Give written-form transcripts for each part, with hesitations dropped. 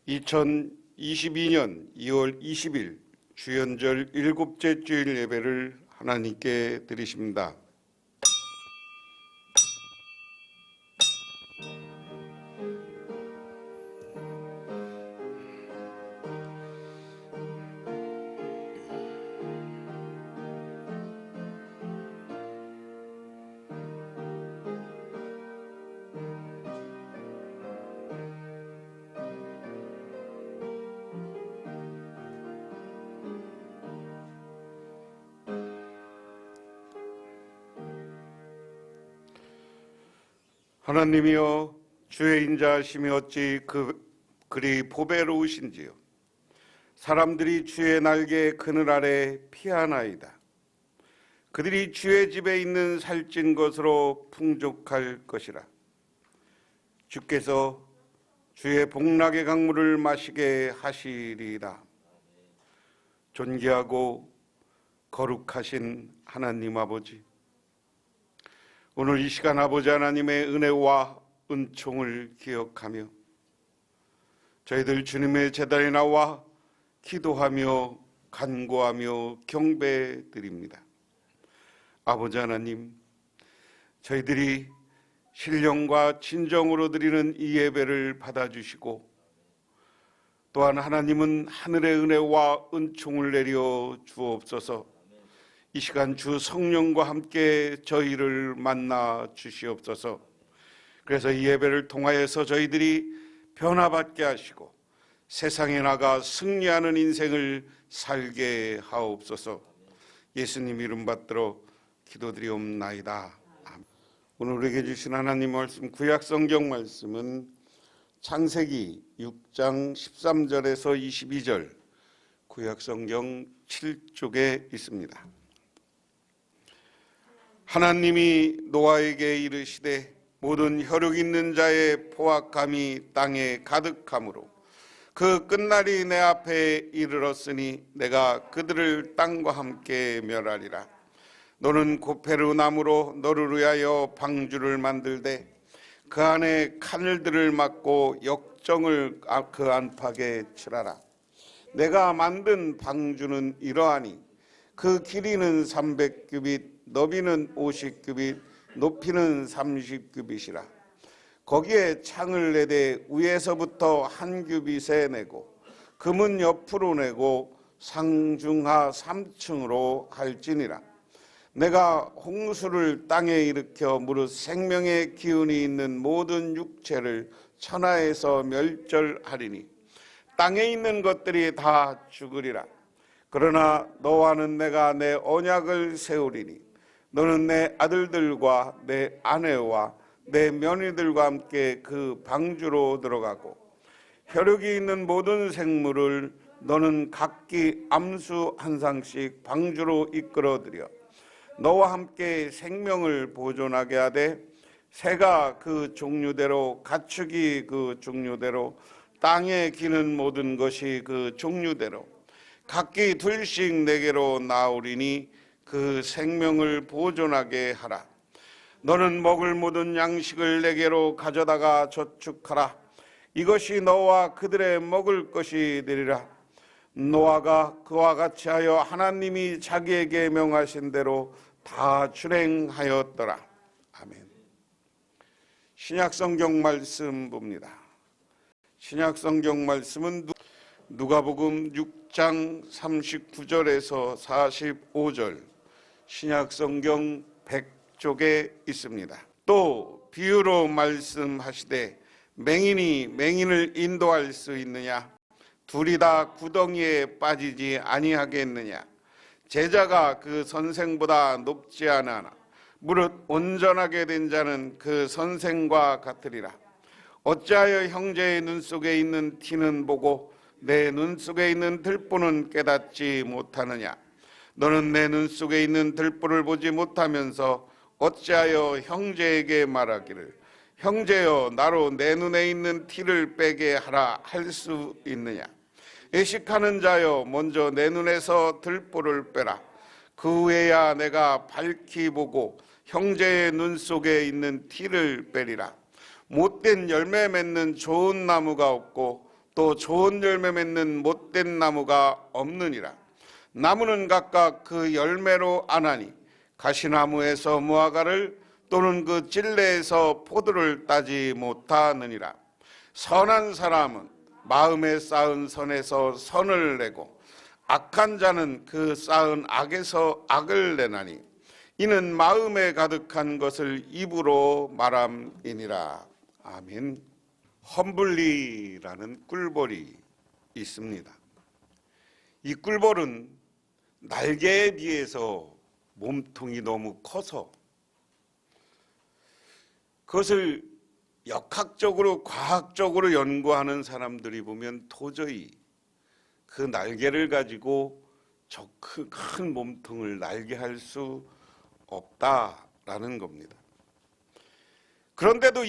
2022년 2월 20일 주연절 일곱째 주일 예배를 하나님께 드리십니다. 하나님이여, 주의 인자하심이 어찌 그리 보배로우신지요. 사람들이 주의 날개 그늘 아래 피하나이다. 그들이 주의 집에 있는 살찐 것으로 풍족할 것이라. 주께서 주의 복락의 강물을 마시게 하시리이다. 존귀하고 거룩하신 하나님 아버지, 오늘 이 시간 아버지 하나님의 은혜와 은총을 기억하며 저희들 주님의 제단에 나와 기도하며 간구하며 경배드립니다. 아버지 하나님, 저희들이 신령과 진정으로 드리는 이 예배를 받아주시고, 또한 하나님은 하늘의 은혜와 은총을 내려 주옵소서. 이 시간 주 성령과 함께 저희를 만나 주시옵소서. 그래서 이 예배를 통하여서 저희들이 변화받게 하시고 세상에 나가 승리하는 인생을 살게 하옵소서. 예수님 이름 받들어 기도드리옵나이다. 아멘. 오늘 우리에게 주신 하나님 말씀, 구약 성경 말씀은 창세기 6장 13절에서 22절, 구약 성경 7쪽에 있습니다. 하나님이 노아에게 이르시되 모든 혈육 있는 자의 포악함이 땅에 가득하므로 그 끝날이 내 앞에 이르렀으니 내가 그들을 땅과 함께 멸하리라. 너는 고페르 나무로 너를 위하여 방주를 만들되 그 안에 카늘들을 막고 역정을 그 안팎에 칠하라. 내가 만든 방주는 이러하니 그 길이는 300규빗, 너비는 50규빗, 높이는 30규빗이라. 거기에 창을 내되 위에서부터 한 규빗에 내고 금은 옆으로 내고 상중하 3층으로 할지니라. 내가 홍수를 땅에 일으켜 무릇 생명의 기운이 있는 모든 육체를 천하에서 멸절하리니 땅에 있는 것들이 다 죽으리라. 그러나 너와는 내가 내 언약을 세우리니 너는 내 아들들과 내 아내와 내 며느리들과 함께 그 방주로 들어가고 혈육이 있는 모든 생물을 너는 각기 암수 한 쌍씩 방주로 이끌어들여 너와 함께 생명을 보존하게 하되 새가 그 종류대로 가축이 그 종류대로 땅에 기는 모든 것이 그 종류대로 각기 둘씩 내게로 나오리니 그 생명을 보존하게 하라. 너는 먹을 모든 양식을 내게로 가져다가 저축하라. 이것이 너와 그들의 먹을 것이 되리라. 노아가 그와 같이 하여 하나님이 자기에게 명하신 대로 다 준행하였더라. 아멘. 신약성경 말씀 봅니다. 신약성경 말씀은 누가복음 6장 39절에서 45절, 신약성경 100쪽에 있습니다. 또 비유로 말씀하시되 맹인이 맹인을 인도할 수 있느냐? 둘이 다 구덩이에 빠지지 아니하겠느냐? 제자가 그 선생보다 높지 않으나 무릇 온전하게 된 자는 그 선생과 같으리라. 어찌하여 형제의 눈 속에 있는 티는 보고 내 눈 속에 있는 들보는 깨닫지 못하느냐? 너는 내 눈 속에 있는 들보를 보지 못하면서 어찌하여 형제에게 말하기를 형제여 나로 내 눈에 있는 티를 빼게 하라 할 수 있느냐? 애식하는 자여 먼저 내 눈에서 들보를 빼라. 그 후에야 내가 밝히 보고 형제의 눈 속에 있는 티를 빼리라. 못된 열매 맺는 좋은 나무가 없고 또 좋은 열매 맺는 못된 나무가 없느니라. 나무는 각각 그 열매로 아나니 가시나무에서 무화과를 또는 그 찔레에서 포도를 따지 못하느니라. 선한 사람은 마음에 쌓은 선에서 선을 내고 악한 자는 그 쌓은 악에서 악을 내나니 이는 마음에 가득한 것을 입으로 말함이니라. 아멘. 험블리라는 꿀벌이 있습니다. 이 꿀벌은 날개에 비해서 몸통이 너무 커서 그것을 역학적으로 과학적으로 연구하는 사람들이 보면 도저히 그 날개를 가지고 저 큰 몸통을 날개할 수 없다라는 겁니다. 그런데도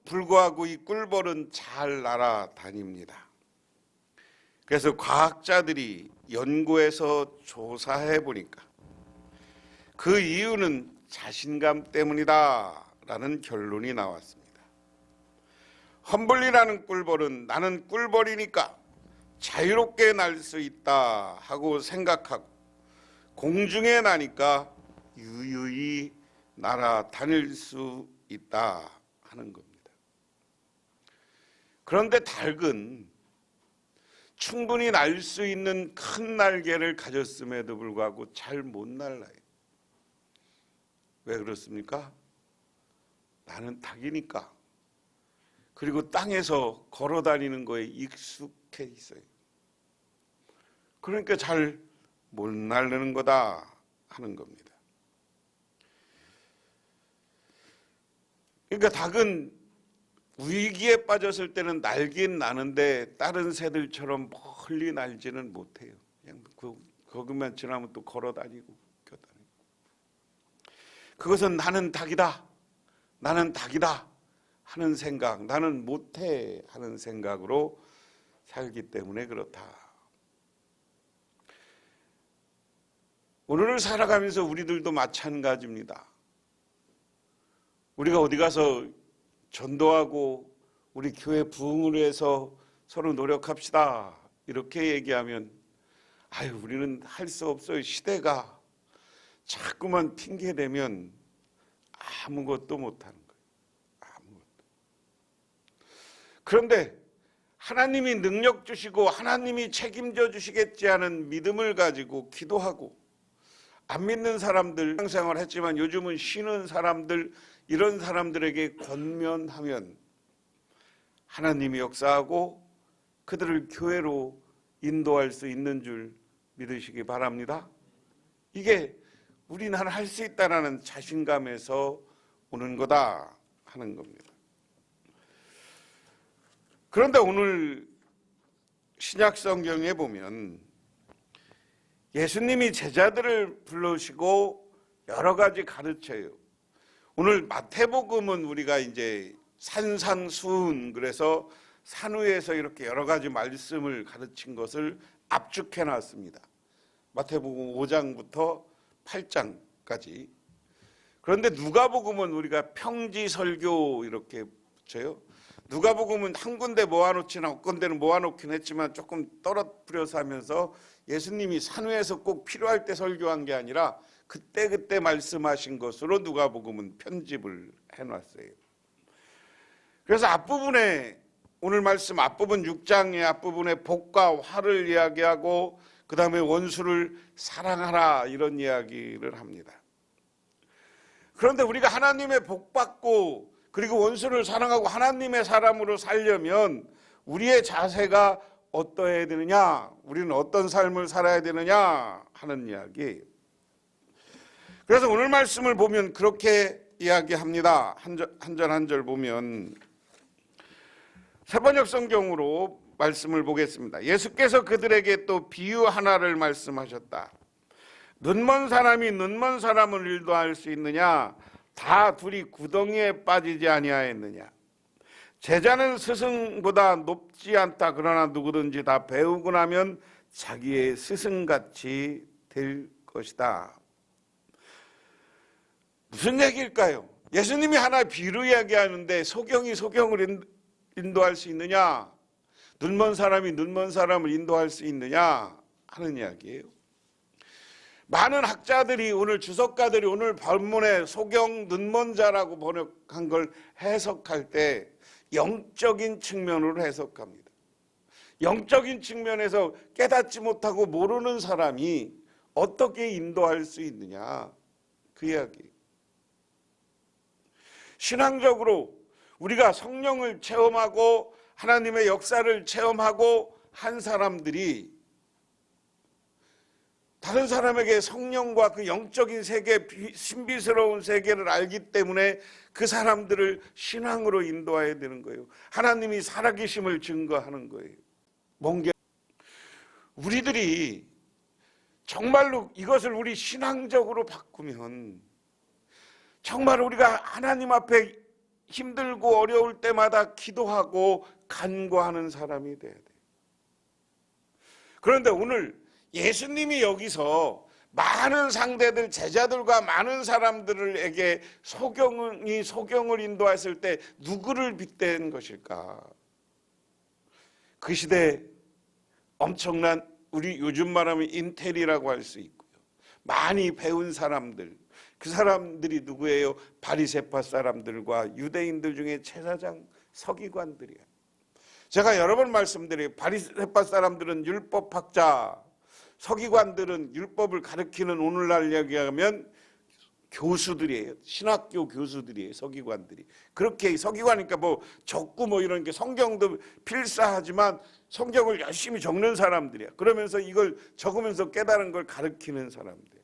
불구하고 이 꿀벌은 잘 날아다닙니다. 그래서 과학자들이 연구해서 조사해 보니까 그 이유는 자신감 때문이다라는 결론이 나왔습니다. 험블리라는 꿀벌은 나는 꿀벌이니까 자유롭게 날 수 있다 하고 생각하고 공중에 나니까 유유히 날아다닐 수 있다 하는 겁니다. 그런데 닭은 충분히 날 수 있는 큰 날개를 가졌음에도 불구하고 잘 못 날아요. 왜 그렇습니까? 나는 닭이니까. 그리고 땅에서 걸어 다니는 거에 익숙해 있어요. 그러니까 잘 못 날르는 거다 하는 겁니다. 그러니까 닭은 위기에 빠졌을 때는 날긴 나는데 다른 새들처럼 멀리 날지는 못해요. 그냥 거기만 지나면 또 걸어 다니고 껴다니고. 그것은 나는 닭이다. 나는 닭이다 하는 생각, 나는 못해 하는 생각으로 살기 때문에 그렇다. 오늘을 살아가면서 우리들도 마찬가지입니다. 우리가 어디 가서 전도하고 우리 교회 부흥을 위해서 서로 노력합시다 이렇게 얘기하면 아유 우리는 할 수 없어요. 시대가 자꾸만 핑계대면 아무것도 못하는 거예요. 아무것도. 그런데 하나님이 능력 주시고 하나님이 책임져 주시겠지 하는 믿음을 가지고 기도하고 안 믿는 사람들 신앙생활 했지만 요즘은 쉬는 사람들 이런 사람들에게 권면하면 하나님이 역사하고 그들을 교회로 인도할 수 있는 줄 믿으시기 바랍니다. 이게 우리는 할 수 있다라는 자신감에서 오는 거다 하는 겁니다. 그런데 오늘 신약 성경에 보면 예수님이 제자들을 부르시고 여러 가지 가르쳐요. 오늘 마태복음은 우리가 이제 산상수훈 그래서 산 위에서 이렇게 여러 가지 말씀을 가르친 것을 압축해 놨습니다. 마태복음 5장부터 8장까지. 그런데 누가복음은 우리가 평지설교 이렇게 붙여요. 누가복음은 한 군데 모아놓지는 한 군데는 모아놓긴 했지만 조금 떨어뜨려서 하면서 예수님이 산 위에서 꼭 필요할 때 설교한 게 아니라 그때 말씀하신 것으로 누가복음은 편집을 해놨어요. 그래서 앞부분에 오늘 말씀 앞부분 6장의 앞부분에 복과 화를 이야기하고 그 다음에 원수를 사랑하라 이런 이야기를 합니다. 그런데 우리가 하나님의 복받고 그리고 원수를 사랑하고 하나님의 사람으로 살려면 우리의 자세가 어떠해야 되느냐, 우리는 어떤 삶을 살아야 되느냐 하는 이야기예요. 그래서 오늘 말씀을 보면 그렇게 이야기합니다. 한 절 한 절 보면 세번역 성경으로 말씀을 보겠습니다. 예수께서 그들에게 또 비유 하나를 말씀하셨다. 눈먼 사람이 눈먼 사람을 인도할 수 있느냐? 다 둘이 구덩이에 빠지지 아니하였느냐? 제자는 스승보다 높지 않다. 그러나 누구든지 다 배우고 나면 자기의 스승같이 될 것이다. 무슨 얘기일까요? 예수님이 하나 비유 이야기하는데 소경이 소경을 인도할 수 있느냐? 눈먼 사람이 눈먼 사람을 인도할 수 있느냐 하는 이야기예요. 많은 학자들이 오늘 주석가들이 오늘 본문에 소경 눈먼 자라고 번역한 걸 해석할 때 영적인 측면으로 해석합니다. 영적인 측면에서 깨닫지 못하고 모르는 사람이 어떻게 인도할 수 있느냐 그 이야기. 신앙적으로 우리가 성령을 체험하고 하나님의 역사를 체험하고 한 사람들이 다른 사람에게 성령과 그 영적인 세계, 신비스러운 세계를 알기 때문에 그 사람들을 신앙으로 인도해야 되는 거예요. 하나님이 살아계심을 증거하는 거예요. 뭔 게 우리들이 정말로 이것을 우리 신앙적으로 바꾸면 정말 우리가 하나님 앞에 힘들고 어려울 때마다 기도하고 간구하는 사람이 돼야 돼요. 그런데 오늘 예수님이 여기서 많은 상대들, 제자들과 많은 사람들에게 소경을 인도했을 때 누구를 빗댄 것일까? 그 시대에 엄청난 우리 요즘 말하면 인텔이라고 할 수 있고요. 많이 배운 사람들, 그 사람들이 누구예요? 바리새파 사람들과 유대인들 중에 제사장 서기관들이에요. 제가 여러 번 말씀드려요. 바리새파 사람들은 율법학자, 서기관들은 율법을 가르치는 오늘날 이야기하면 교수들이에요. 신학교 교수들이에요. 서기관들이. 그렇게 서기관이니까 뭐 적고 뭐 이런 게 성경도 필사하지만 성경을 열심히 적는 사람들이야. 그러면서 이걸 적으면서 깨달은 걸 가르치는 사람들.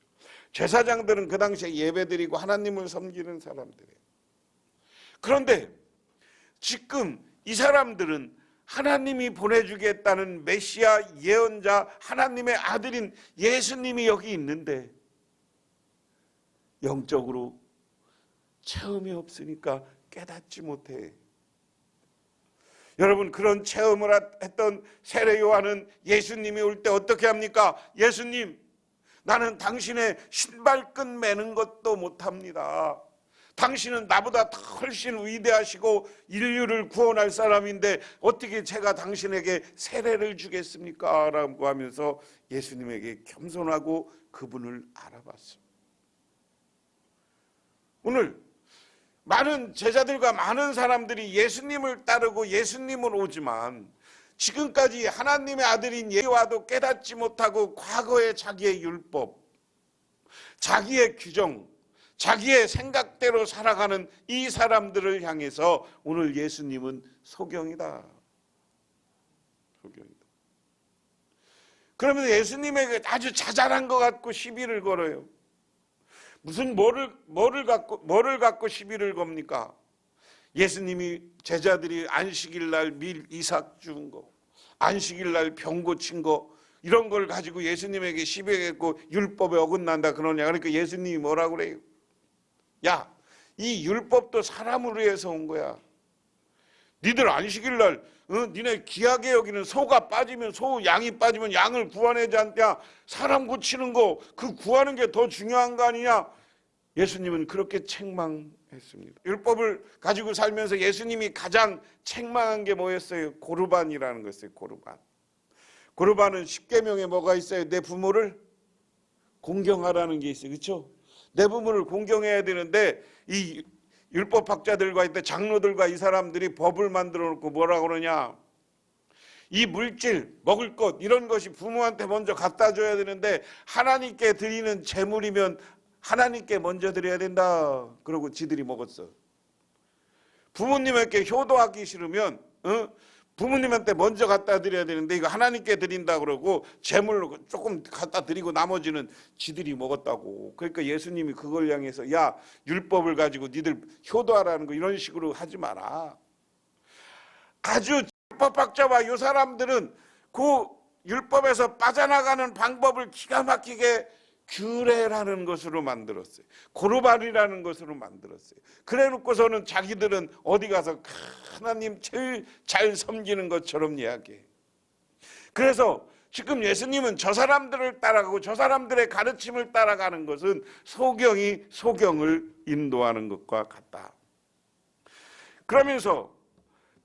제사장들은 그 당시에 예배드리고 하나님을 섬기는 사람들이에요. 그런데 지금 이 사람들은 하나님이 보내주겠다는 메시아 예언자 하나님의 아들인 예수님이 여기 있는데 영적으로 체험이 없으니까 깨닫지 못해. 여러분, 그런 체험을 했던 세례 요한은 예수님이 올 때 어떻게 합니까? 예수님, 나는 당신의 신발끈 매는 것도 못합니다. 당신은 나보다 훨씬 위대하시고 인류를 구원할 사람인데 어떻게 제가 당신에게 세례를 주겠습니까? 라고 하면서 예수님에게 겸손하고 그분을 알아봤습니다. 오늘 많은 제자들과 많은 사람들이 예수님을 따르고 예수님을 오지만 지금까지 하나님의 아들인 예수와도 깨닫지 못하고 과거의 자기의 율법, 자기의 규정, 자기의 생각대로 살아가는 이 사람들을 향해서 오늘 예수님은 소경이다. 소경이다. 그러면 예수님에게 아주 자잘한 것 같고 시비를 걸어요. 무슨 뭐를 갖고 시비를 겁니까? 예수님이 제자들이 안식일 날 밀 이삭 준 거, 안식일 날 병 고친 거 이런 걸 가지고 예수님에게 시비했고 율법에 어긋난다 그러냐. 그러니까 예수님이 뭐라고 그래요? 야, 이 율법도 사람을 위해서 온 거야. 니들 안식일 날 니네 귀하게 여기는 소가 빠지면 소, 양이 빠지면 양을 구원하지 않냐. 사람 고치는 거 그 구하는 게 더 중요한 거 아니냐. 예수님은 그렇게 책망했습니다. 율법을 가지고 살면서 예수님이 가장 책망한 게 뭐였어요? 고르반이라는 거였어요. 고르반은 십계명에 뭐가 있어요? 내 부모를 공경하라는 게 있어요. 그렇죠? 내 부모를 공경해야 되는데 이 율법학자들과 이때 장로들과 이 사람들이 법을 만들어 놓고 뭐라 그러냐? 이 물질, 먹을 것 이런 것이 부모한테 먼저 갖다 줘야 되는데 하나님께 드리는 제물이면 하나님께 먼저 드려야 된다. 그러고 지들이 먹었어. 부모님에게 효도하기 싫으면 부모님한테 먼저 갖다 드려야 되는데 이거 하나님께 드린다 그러고 제물로 조금 갖다 드리고 나머지는 지들이 먹었다고. 그러니까 예수님이 그걸 향해서 야, 율법을 가지고 니들 효도하라는 거 이런 식으로 하지 마라. 아주 율법학자와 이 사람들은 그 율법에서 빠져나가는 방법을 기가 막히게 규례라는 것으로 만들었어요. 고르반이라는 것으로 만들었어요. 그래 놓고서는 자기들은 어디 가서 하나님 제일 잘 섬기는 것처럼 이야기해요. 그래서 지금 예수님은 저 사람들을 따라가고 저 사람들의 가르침을 따라가는 것은 소경이 소경을 인도하는 것과 같다. 그러면서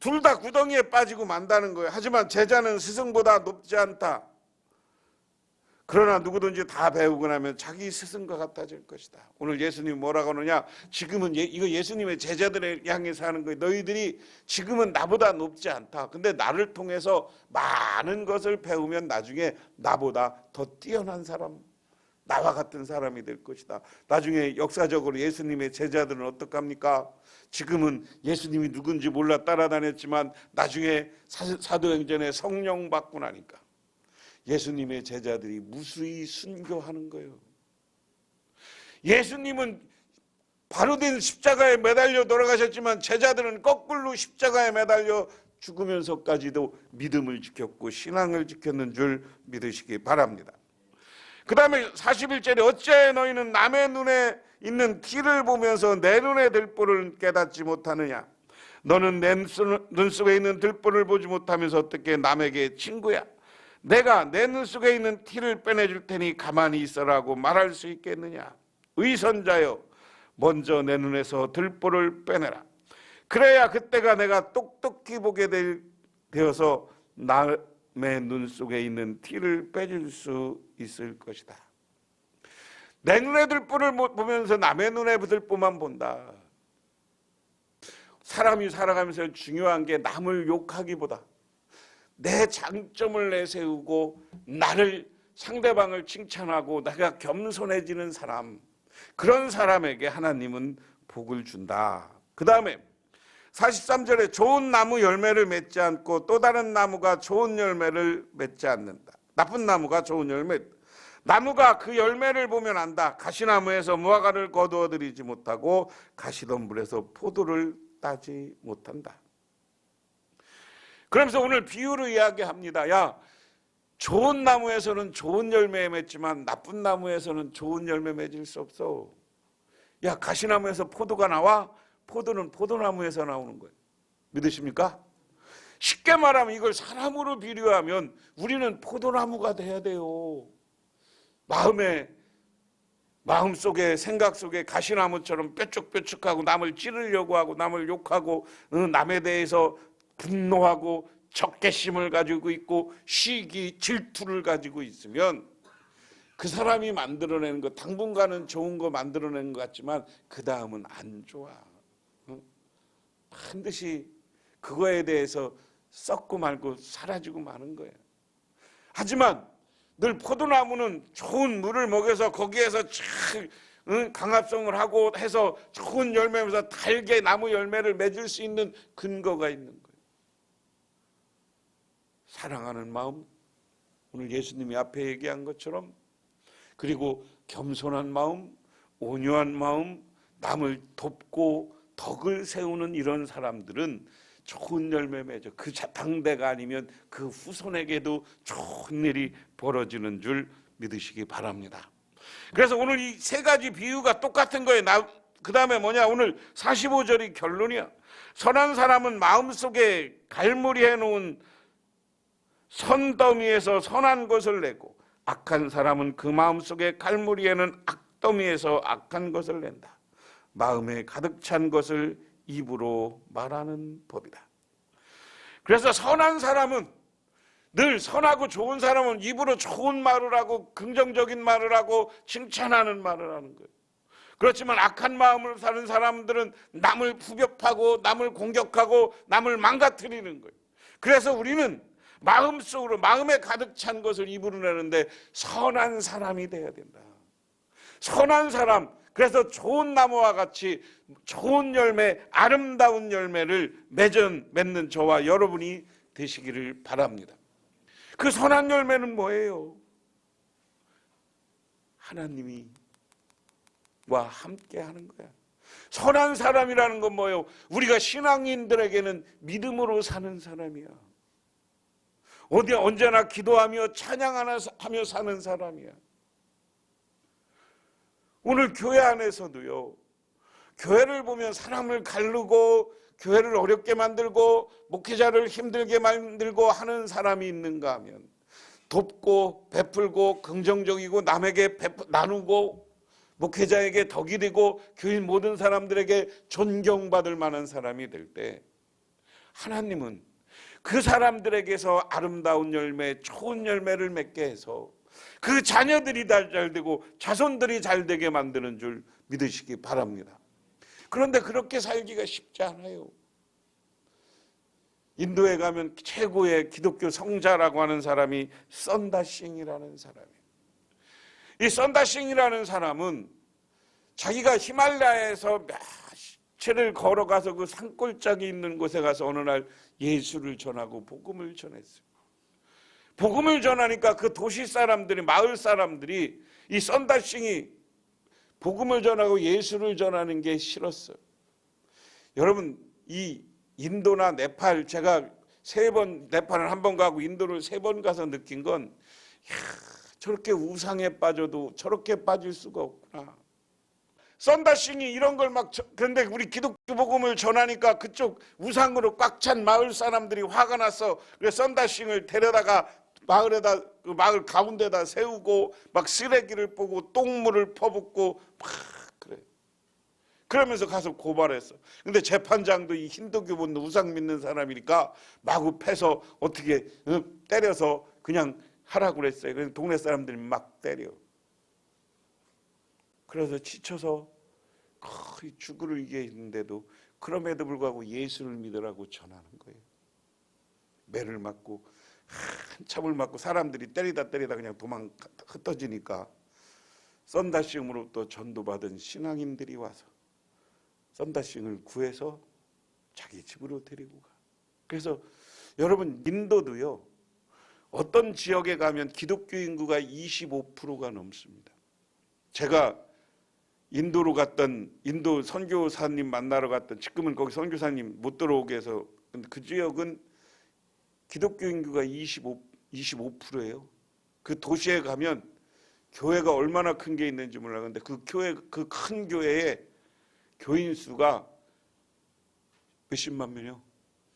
둘 다 구덩이에 빠지고 만다는 거예요. 하지만 제자는 스승보다 높지 않다. 그러나 누구든지 다 배우고 나면 자기 스승과 같아질 것이다. 오늘 예수님이 뭐라고 하느냐? 지금은 이거 예수님의 제자들을 향해서 하는 거예요. 너희들이 지금은 나보다 높지 않다. 근데 나를 통해서 많은 것을 배우면 나중에 나보다 더 뛰어난 사람, 나와 같은 사람이 될 것이다. 나중에 역사적으로 예수님의 제자들은 어떡합니까? 지금은 예수님이 누군지 몰라 따라다녔지만 나중에 사도행전에 성령 받고 나니까 예수님의 제자들이 무수히 순교하는 거예요. 예수님은 바로 된 십자가에 매달려 돌아가셨지만 제자들은 거꾸로 십자가에 매달려 죽으면서까지도 믿음을 지켰고 신앙을 지켰는 줄 믿으시기 바랍니다. 그 다음에 41절에 어찌하여 너희는 남의 눈에 있는 티를 보면서 내 눈에 들보를 깨닫지 못하느냐? 너는 내 눈 속에 있는 들보를 보지 못하면서 어떻게 남에게 친구야? 내가 내 눈 속에 있는 티를 빼내줄 테니 가만히 있어라고 말할 수 있겠느냐? 의선자여, 먼저 내 눈에서 들보를 빼내라. 그래야 그때가 내가 똑똑히 보게 되어서 남의 눈 속에 있는 티를 빼줄 수 있을 것이다. 내 눈에 들보를 보면서 남의 눈에 들보만 본다. 사람이 살아가면서 중요한 게 남을 욕하기보다 내 장점을 내세우고 나를 상대방을 칭찬하고 내가 겸손해지는 사람, 그런 사람에게 하나님은 복을 준다. 그 다음에 43절에 좋은 나무 열매를 맺지 않고 또 다른 나무가 좋은 열매를 맺지 않는다. 나쁜 나무가 좋은 열매, 나무가 그 열매를 보면 안다. 가시나무에서 무화과를 거두어들이지 못하고 가시덤불에서 포도를 따지 못한다. 그러면서 오늘 비유를 이야기합니다. 야, 좋은 나무에서는 좋은 열매 맺지만 나쁜 나무에서는 좋은 열매 맺을 수 없어. 야, 가시나무에서 포도가 나와? 포도는 포도나무에서 나오는 거예요. 믿으십니까? 쉽게 말하면 이걸 사람으로 비유하면 우리는 포도나무가 돼야 돼요. 마음속에 생각 속에 가시나무처럼 뾰족뾰족하고 남을 찌르려고 하고 남을 욕하고 남에 대해서 분노하고 적개심을 가지고 있고 시기, 질투를 가지고 있으면 그 사람이 만들어내는 거 당분간은 좋은 거 만들어내는 것 같지만 그 다음은 안 좋아. 반드시 그거에 대해서 썩고 말고 사라지고 마는 거예요. 하지만 늘 포도나무는 좋은 물을 먹여서 거기에서 강합성을 하고 해서 좋은 열매면서 달게 나무 열매를 맺을 수 있는 근거가 있는 거예요. 사랑하는 마음, 오늘 예수님이 앞에 얘기한 것처럼, 그리고 겸손한 마음, 온유한 마음, 남을 돕고 덕을 세우는 이런 사람들은 좋은 열매 맺어. 그 당대가 아니면 그 후손에게도 좋은 일이 벌어지는 줄 믿으시기 바랍니다. 그래서 오늘 이 세 가지 비유가 똑같은 거예요. 그 다음에 뭐냐? 오늘 45절이 결론이야. 선한 사람은 마음속에 갈무리해 놓은 선더미에서 선한 것을 내고 악한 사람은 그 마음속에 갈무리에는 악더미에서 악한 것을 낸다. 마음에 가득 찬 것을 입으로 말하는 법이다. 그래서 선한 사람은, 늘 선하고 좋은 사람은 입으로 좋은 말을 하고 긍정적인 말을 하고 칭찬하는 말을 하는 거예요. 그렇지만 악한 마음을 사는 사람들은 남을 부벼파고 남을 공격하고 남을 망가뜨리는 거예요. 그래서 우리는 마음속으로, 마음에 가득 찬 것을 입으로 내는데 선한 사람이 돼야 된다. 선한 사람, 그래서 좋은 나무와 같이 좋은 열매, 아름다운 열매를 맺는 저와 여러분이 되시기를 바랍니다. 그 선한 열매는 뭐예요? 하나님이 와 함께 하는 거야. 선한 사람이라는 건 뭐예요? 우리가 신앙인들에게는 믿음으로 사는 사람이야. 언제나 기도하며 찬양하며 사는 사람이야. 오늘 교회 안에서도요, 교회를 보면 사람을 가르고 교회를 어렵게 만들고 목회자를 힘들게 만들고 하는 사람이 있는가 하면 돕고 베풀고 긍정적이고 남에게 나누고 목회자에게 덕이 되고 교인 모든 사람들에게 존경받을 만한 사람이 될 때 하나님은 그 사람들에게서 아름다운 열매, 좋은 열매를 맺게 해서 그 자녀들이 잘 되고 자손들이 잘 되게 만드는 줄 믿으시기 바랍니다. 그런데 그렇게 살기가 쉽지 않아요. 인도에 가면 최고의 기독교 성자라고 하는 사람이 선다싱이라는 사람이에요. 이 선다싱이라는 사람은 자기가 히말라야에서 며칠을 걸어가서 그 산골짜기 있는 곳에 가서 어느 날 예수를 전하고 복음을 전했어요. 복음을 전하니까 그 도시 사람들이, 마을 사람들이 이 선다싱이 복음을 전하고 예수를 전하는 게 싫었어요. 여러분, 이 인도나 네팔, 제가 3번, 네팔을 1번 가고 인도를 3번 가서 느낀 건, 저렇게 우상에 빠져도 저렇게 빠질 수가 없구나. 선다싱이 이런 걸 그런데 우리 기독교 복음을 전하니까 그쪽 우상으로 꽉 찬 마을 사람들이 화가 나서 그래서 선다싱을 데려다가 마을에다, 그 마을 가운데다 세우고 막 쓰레기를 뿌고 똥물을 퍼붓고 막 그래. 그러면서 가서 고발했어. 근데 재판장도 이 힌두교 본 우상 믿는 사람이니까 마구 패서 어떻게 때려서 그냥 하라고 그랬어요. 그래서 동네 사람들이 막 때려. 그래서 지쳐서 거의 죽을 위기에 있는데도 그럼에도 불구하고 예수를 믿으라고 전하는 거예요. 매를 맞고 한참을 맞고 사람들이 때리다 그냥 흩어지니까 선다싱으로부터 전도받은 신앙인들이 와서 선다싱을 구해서 자기 집으로 데리고 가. 그래서 여러분, 인도도요, 어떤 지역에 가면 기독교 인구가 25%가 넘습니다. 제가 인도로 갔던, 인도 선교사님 만나러 갔던, 지금은 거기 선교사님 못 들어오게 해서, 근데 그 지역은 기독교 인구가 25%예요. 그 도시에 가면 교회가 얼마나 큰 게 있는지 몰라. 근데 그 큰 교회에 교인 수가 몇십만 명이요.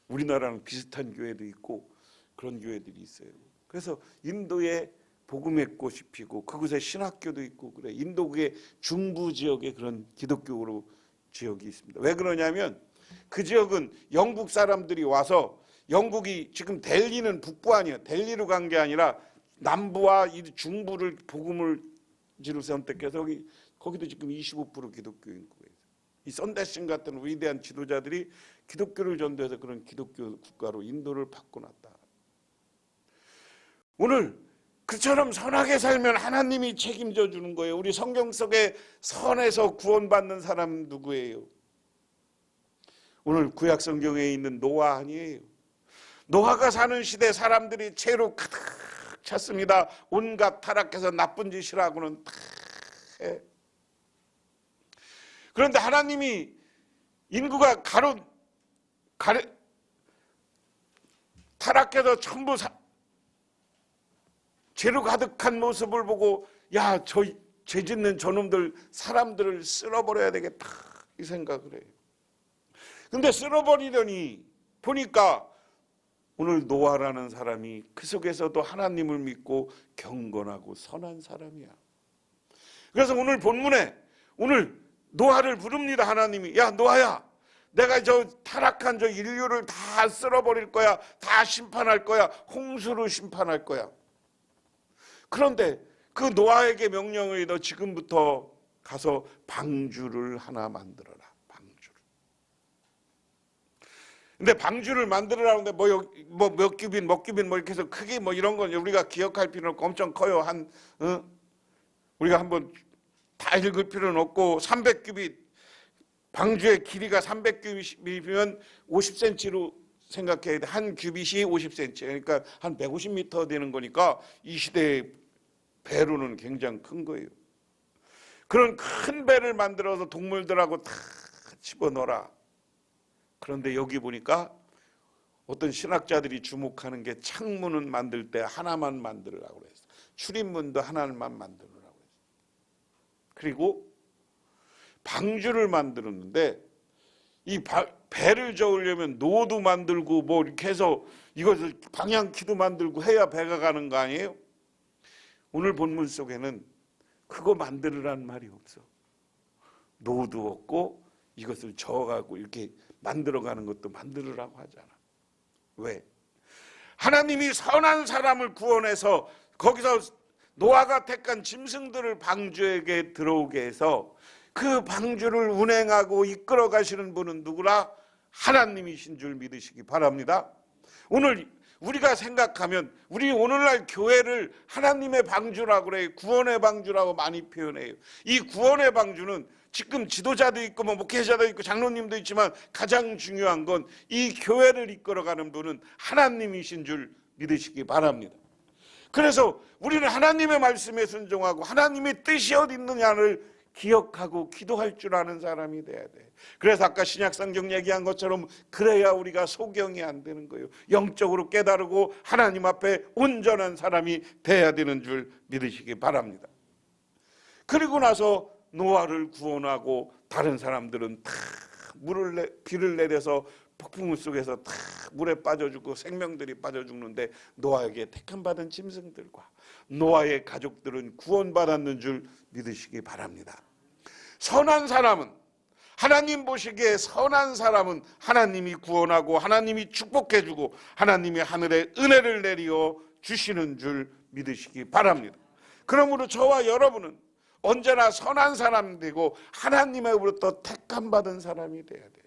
우리나라랑 비슷한 교회도 있고 그런 교회들이 있어요. 그래서 인도에 복음의 꽃이 피고 그곳에 신학교도 있고 그래. 인도의 중부 지역에 그런 기독교로 지역이 있습니다. 왜 그러냐면 그 지역은 영국 사람들이 와서, 영국이 지금 델리는 북부 아니에요. 델리로 간 게 아니라 남부와 이 중부를 복음을 지로 선택해서 거기도 지금 25% 기독교 인구예요. 이 선다싱 같은 위대한 지도자들이 기독교를 전도해서 그런 기독교 국가로 인도를 바꿔놨다. 오늘 그처럼 선하게 살면 하나님이 책임져 주는 거예요. 우리 성경 속에 선에서 구원받는 사람 누구예요? 오늘 구약 성경에 있는 노아 아니에요. 노아가 사는 시대 사람들이 죄로 가득 찼습니다. 온갖 타락해서 나쁜 짓이라고는 다 해. 그런데 하나님이 인구가 타락해서 전부 죄로 가득한 모습을 보고, 야, 저 죄 짓는 저놈들 사람들을 쓸어버려야 되겠다 이 생각을 해요. 근데 쓸어버리더니 보니까 오늘 노아라는 사람이 그 속에서도 하나님을 믿고 경건하고 선한 사람이야. 그래서 오늘 본문에 오늘 노아를 부릅니다. 하나님이, 야 노아야, 내가 저 타락한 저 인류를 다 쓸어버릴 거야. 다 심판할 거야. 홍수로 심판할 거야. 그런데 그 노아에게 명령을, 너 지금부터 가서 방주를 하나 만들어라. 방주를. 근데 방주를 만들어라는데 몇 규빗 이렇게 해서 크게 이런 건 우리가 기억할 필요는 없고 엄청 커요. 우리가 한번 다 읽을 필요는 없고 300규빗, 방주의 길이가 300규빗이면 50cm로 생각해야 돼. 한 규빗이 50cm, 그러니까 한 150m 되는 거니까 이 시대의 배로는 굉장히 큰 거예요. 그런 큰 배를 만들어서 동물들하고 다 집어넣어라. 그런데 여기 보니까 어떤 신학자들이 주목하는 게 창문은 만들 때 하나만 만들으라고 그랬어요. 출입문도 하나만 만들으라고 했어요. 그리고 방주를 만들었는데 이 배를 저으려면 노도 만들고 이렇게 해서 이것을 방향키도 만들고 해야 배가 가는 거 아니에요? 오늘 본문 속에는 그거 만들으라는 말이 없어. 노도 없고 이것을 저어가고 이렇게 만들어가는 것도 만들으라고 하잖아. 왜? 하나님이 선한 사람을 구원해서 거기서 노아가 택한 짐승들을 방주에게 들어오게 해서 그 방주를 운행하고 이끌어 가시는 분은 누구라? 하나님이신 줄 믿으시기 바랍니다. 오늘 우리가 생각하면 우리 오늘날 교회를 하나님의 방주라고 그래요. 구원의 방주라고 많이 표현해요. 이 구원의 방주는 지금 지도자도 있고 목회자도 있고 장로님도 있지만 가장 중요한 건 이 교회를 이끌어가는 분은 하나님이신 줄 믿으시기 바랍니다. 그래서 우리는 하나님의 말씀에 순종하고 하나님의 뜻이 어디 있느냐를 기억하고 기도할 줄 아는 사람이 돼야 돼. 그래서 아까 신약성경 얘기한 것처럼 그래야 우리가 소경이 안 되는 거예요. 영적으로 깨달고 하나님 앞에 온전한 사람이 돼야 되는 줄 믿으시기 바랍니다. 그리고 나서 노아를 구원하고 다른 사람들은 다 비를 내려서 폭풍 속에서 다 물에 빠져 죽고 생명들이 빠져 죽는데 노아에게 택함받은 짐승들과 노아의 가족들은 구원받았는 줄 믿으시기 바랍니다. 선한 사람은, 하나님 보시기에 선한 사람은 하나님이 구원하고 하나님이 축복해주고 하나님이 하늘에 은혜를 내리어 주시는 줄 믿으시기 바랍니다. 그러므로 저와 여러분은 언제나 선한 사람이 되고 하나님으로부터 택함받은 사람이 돼야 돼요.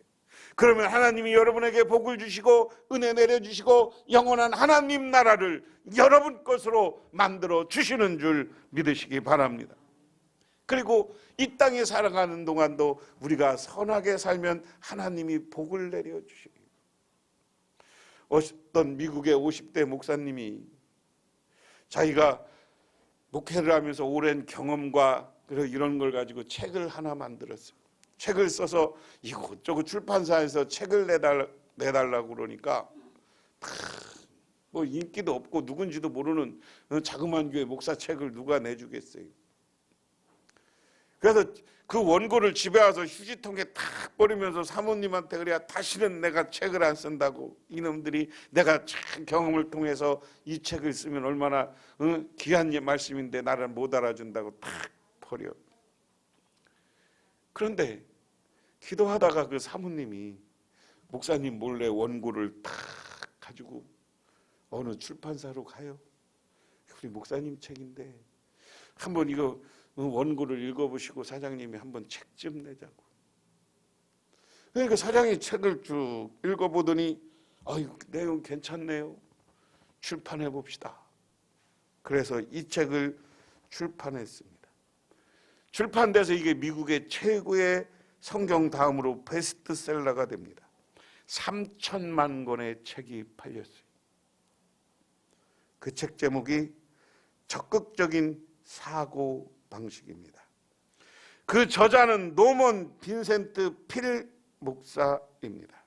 그러면 하나님이 여러분에게 복을 주시고 은혜 내려주시고 영원한 하나님 나라를 여러분 것으로 만들어 주시는 줄 믿으시기 바랍니다. 그리고 이 땅에 살아가는 동안도 우리가 선하게 살면 하나님이 복을 내려주시고, 어떤 미국의 50대 목사님이 자기가 목회를 하면서 오랜 경험과 이런 걸 가지고 책을 하나 만들었어요. 책을 써서 이곳저곳 출판사에서 책을 내달라고 그러니까 뭐 인기도 없고 누군지도 모르는 자그마한 교회 목사 책을 누가 내주겠어요. 그래서 그 원고를 집에 와서 휴지통에 탁 버리면서 사모님한테 그래야 다시는 내가 책을 안 쓴다고, 이놈들이 내가 참 경험을 통해서 이 책을 쓰면 얼마나 귀한 말씀인데 나를 못 알아준다고 탁 버려. 그런데 기도하다가 그 사모님이 목사님 몰래 원고를 탁 가지고 어느 출판사로 가요. 우리 목사님 책인데 한번 이거 원고를 읽어보시고 사장님이 한번 책 좀 내자고. 그러니까 사장이 책을 쭉 읽어보더니 내용 괜찮네요. 출판해 봅시다. 그래서 이 책을 출판했습니다. 출판돼서 이게 미국의 최고의 성경 다음으로 베스트셀러가 됩니다. 3천만 권의 책이 팔렸어요. 그 책 제목이 적극적인 사고 방식입니다. 그 저자는 노먼 빈센트 필 목사입니다.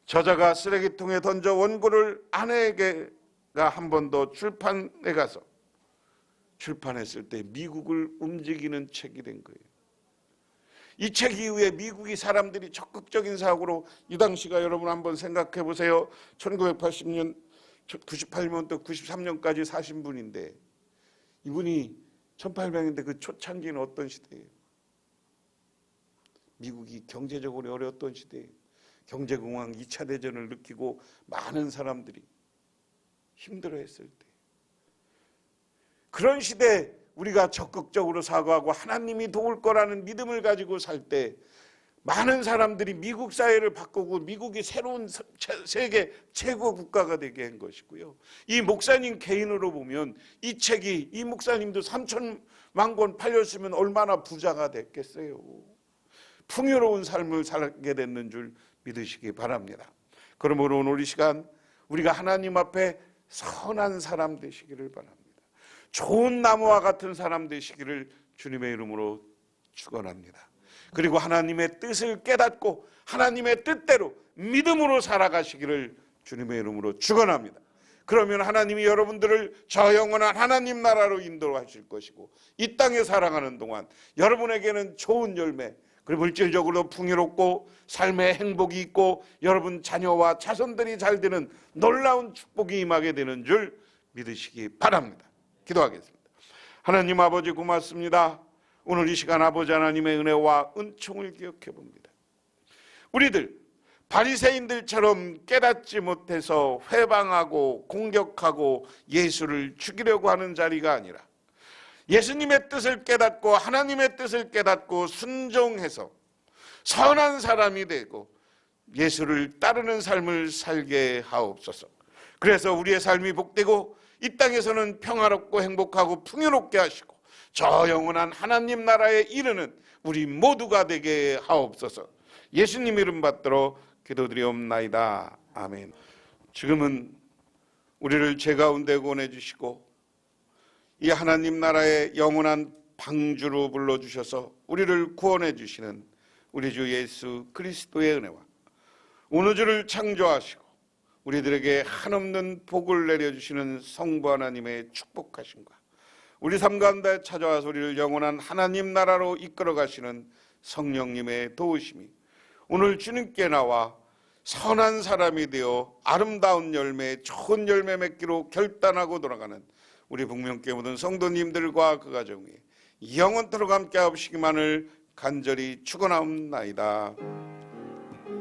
저자가 쓰레기통에 던져 원고를 아내에게가 한 번 더 출판에 가서 출판했을 때 미국을 움직이는 책이 된 거예요. 이 책 이후에 미국이 사람들이 적극적인 사고로, 이 당시가 여러분 한번 생각해 보세요. 1980년, 98년부터 93년까지 사신 분인데 이분이 1800년대 그 초창기는 어떤 시대예요? 미국이 경제적으로 어려웠던 시대예요. 경제공황 2차 대전을 느끼고 많은 사람들이 힘들어했을 때, 그런 시대에 우리가 적극적으로 사고하고 하나님이 도울 거라는 믿음을 가지고 살 때 많은 사람들이 미국 사회를 바꾸고 미국이 새로운 세계 최고 국가가 되게 한 것이고요. 이 목사님 개인으로 보면 이 책이, 이 목사님도 3천만 권 팔렸으면 얼마나 부자가 됐겠어요. 풍요로운 삶을 살게 됐는 줄 믿으시기 바랍니다. 그러므로 오늘 이 시간 우리가 하나님 앞에 선한 사람 되시기를 바랍니다. 좋은 나무와 같은 사람 되시기를 주님의 이름으로 축원합니다. 그리고 하나님의 뜻을 깨닫고 하나님의 뜻대로 믿음으로 살아가시기를 주님의 이름으로 축원합니다. 그러면 하나님이 여러분들을 저 영원한 하나님 나라로 인도하실 것이고 이 땅에 살아가는 동안 여러분에게는 좋은 열매, 그리고 물질적으로 풍요롭고 삶의 행복이 있고 여러분 자녀와 자손들이 잘 되는 놀라운 축복이 임하게 되는 줄 믿으시기 바랍니다. 기도하겠습니다. 하나님 아버지 고맙습니다. 오늘 이 시간 아버지 하나님의 은혜와 은총을 기억해 봅니다. 우리들 바리새인들처럼 깨닫지 못해서 회방하고 공격하고 예수를 죽이려고 하는 자리가 아니라 예수님의 뜻을 깨닫고 하나님의 뜻을 깨닫고 순종해서 선한 사람이 되고 예수를 따르는 삶을 살게 하옵소서. 그래서 우리의 삶이 복되고 이 땅에서는 평화롭고 행복하고 풍요롭게 하시고 저 영원한 하나님 나라에 이르는 우리 모두가 되게 하옵소서. 예수님 이름 받들어 기도드리옵나이다. 아멘. 지금은 우리를 죄 가운데 구원해 주시고 이 하나님 나라의 영원한 방주로 불러주셔서 우리를 구원해 주시는 우리 주 예수 그리스도의 은혜와 온 우주를 창조하시고 우리들에게 한없는 복을 내려주시는 성부 하나님의 축복하심과 우리 삶 가운데 찾아와서 우리를 영원한 하나님 나라로 이끌어 가시는 성령님의 도우심이 오늘 주님께 나와 선한 사람이 되어 아름다운 열매, 좋은 열매 맺기로 결단하고 돌아가는 우리 북명교회 모든 성도님들과 그 가정이 영원토록 함께 하시기만을 간절히 축원하옵나이다.